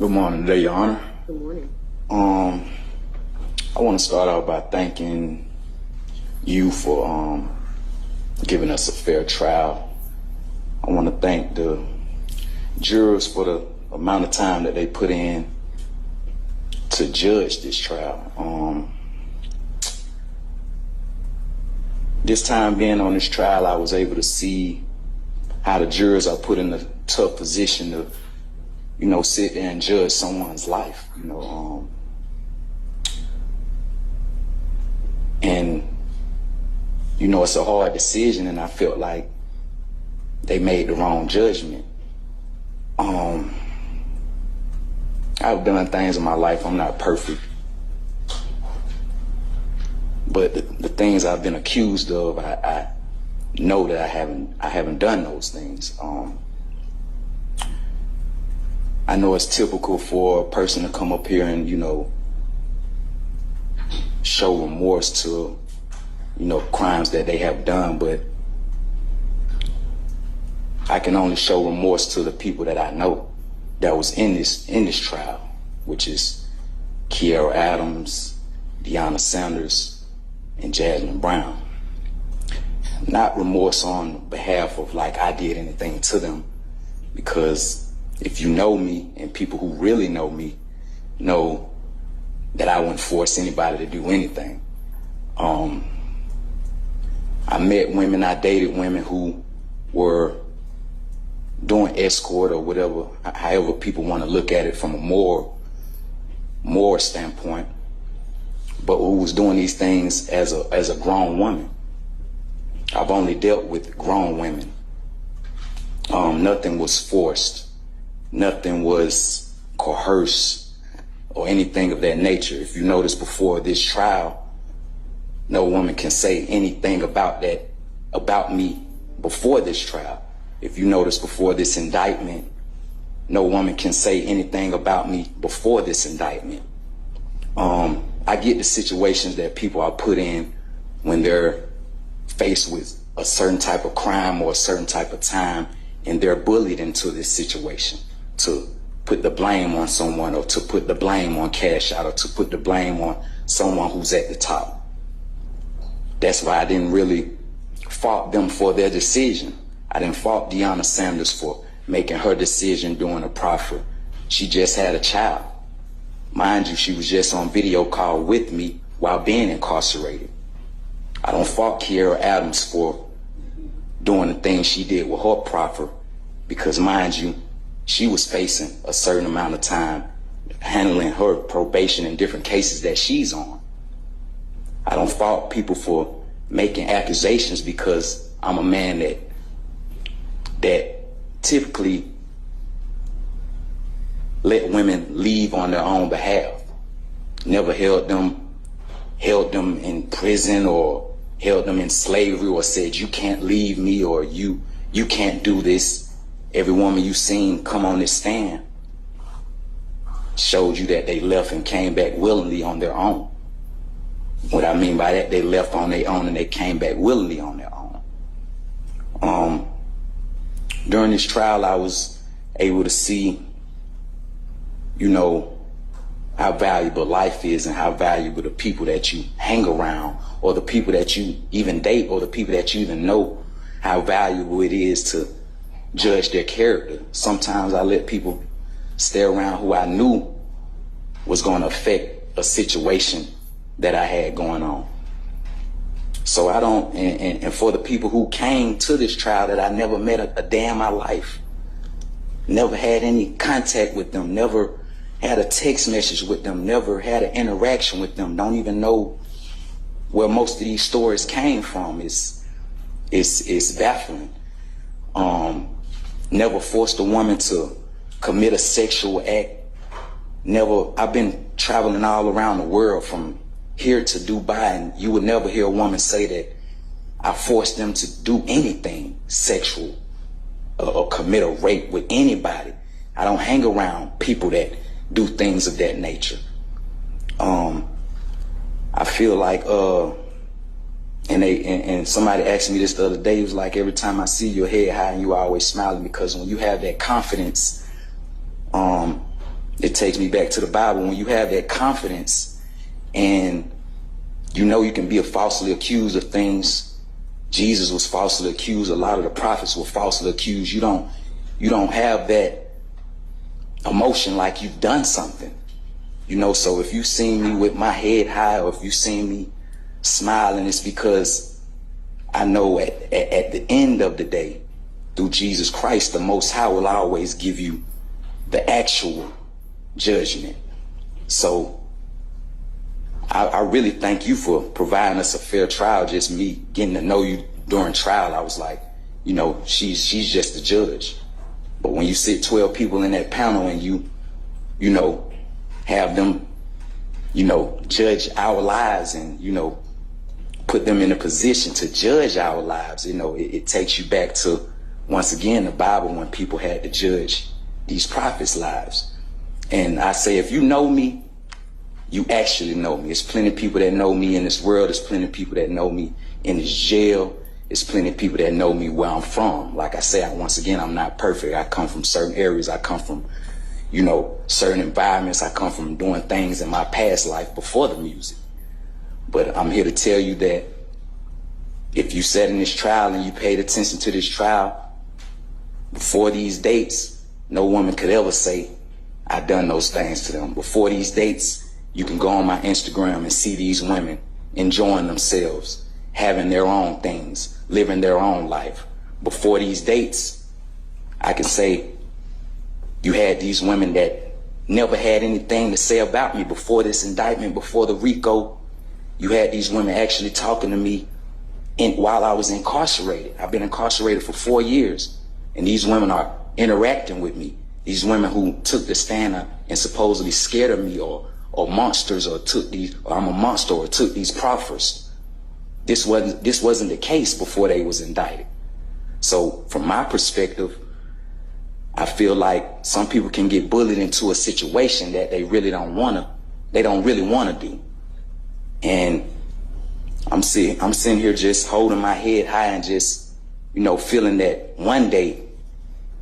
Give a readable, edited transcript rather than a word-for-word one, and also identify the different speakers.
Speaker 1: Good morning today, Your Honor.
Speaker 2: Good morning.
Speaker 1: I want to start out by thanking you for giving us a fair trial. I want to thank the jurors for the amount of time that they put in to judge this trial. This time being on this trial, I was able to see how the jurors are put in a tough position to, sit there and judge someone's life, and, it's a hard decision, and I felt like they made the wrong judgment. I've done things in my life. I'm not perfect. But the things I've been accused of, I know that I haven't done those things. I know it's typical for a person to come up here and, show remorse to, crimes that they have done, but I can only show remorse to the people that I know that was in this trial, which is Kiera Adams, Deanna Sanders, and Jasmine Brown. Not remorse on behalf of like I did anything to them, because if you know me, and people who really know me know that I wouldn't force anybody to do anything. I met women, I dated women who were doing escort or whatever, however people want to look at it from a moral standpoint, but who was doing these things as a grown woman. I've only dealt with grown women. Nothing was forced. Nothing was coerced or anything of that nature. If you notice, before this trial, no woman can say anything about me before this trial. If you notice, before this indictment, no woman can say anything about me before this indictment. I get the situations that people are put in when they're faced with a certain type of crime or a certain type of time, and they're bullied into this situation to put the blame on someone, or to put the blame on Cash Out, or to put the blame on someone who's at the top. That's why I didn't really fault them for their decision. I didn't fault Deanna Sanders for making her decision during a proffer. She just had a child. Mind you, she was just on video call with me while being incarcerated. I don't fault Kiera Adams for doing the things she did with her proffer, because mind you, she was facing a certain amount of time handling her probation in different cases that she's on. I don't fault people for making accusations, because I'm a man that typically let women leave on their own behalf. Never held them in prison or held them in slavery or said, you can't leave me, or you can't do this. Every woman you seen come on this stand showed you that they left and came back willingly on their own. What I mean by that, they left on their own and they came back willingly on their own. During this trial, I was able to see, how valuable life is, and how valuable the people that you hang around, or the people that you even date, or the people that you even know, how valuable it is to judge their character. Sometimes I let people stay around who I knew was going to affect a situation that I had going on. So I don't, and for the people who came to this trial that I never met a day in my life, never had any contact with them, never had a text message with them, never had an interaction with them, don't even know where most of these stories came from, it's baffling. Never forced a woman to commit a sexual act. I've been traveling all around the world from here to Dubai, and you would never hear a woman say that I forced them to do anything sexual or commit a rape with anybody. I don't hang around people that do things of that nature. I feel like, and somebody asked me this the other day, it was like, every time I see your head high and you always smiling, because when you have that confidence, it takes me back to the Bible. When you have that confidence and you know you can be falsely accused of things. Jesus was falsely accused. A lot of the prophets were falsely accused. You don't have that emotion like you've done something. You know, so if you see me with my head high, or if you see me smiling, it's because I know at the end of the day, through Jesus Christ, the Most High will always give you the actual judgment. So I really thank you for providing us a fair trial. Just me getting to know you during trial, I was like, you know, she's just the judge. But when you sit 12 people in that panel and you know, have them, you know, judge our lives and, you know, put them in a position to judge our lives, you know, it takes you back to, once again, the Bible, when people had to judge these prophets' lives. And I say, if you know me, you actually know me. There's plenty of people that know me in this world. There's plenty of people that know me in this jail. There's plenty of people that know me where I'm from. Like I say, once again, I'm not perfect. I come from certain areas. I come from, you know, certain environments. I come from doing things in my past life before the music. But I'm here to tell you that if you sat in this trial and you paid attention to this trial, before these dates, no woman could ever say, I done those things to them. Before these dates, you can go on my Instagram and see these women enjoying themselves, having their own things, living their own life. Before these dates, I can say you had these women that never had anything to say about me. Before this indictment, before the RICO, you had these women actually talking to me while I was incarcerated. I've been incarcerated for 4 years, and these women are interacting with me. These women who took the stand and supposedly scared of me, or monsters, or I'm a monster, or took these proffers. This wasn't the case before they was indicted. So from my perspective, I feel like some people can get bullied into a situation that they really don't really want to do. And I'm sitting here just holding my head high and just, you know, feeling that one day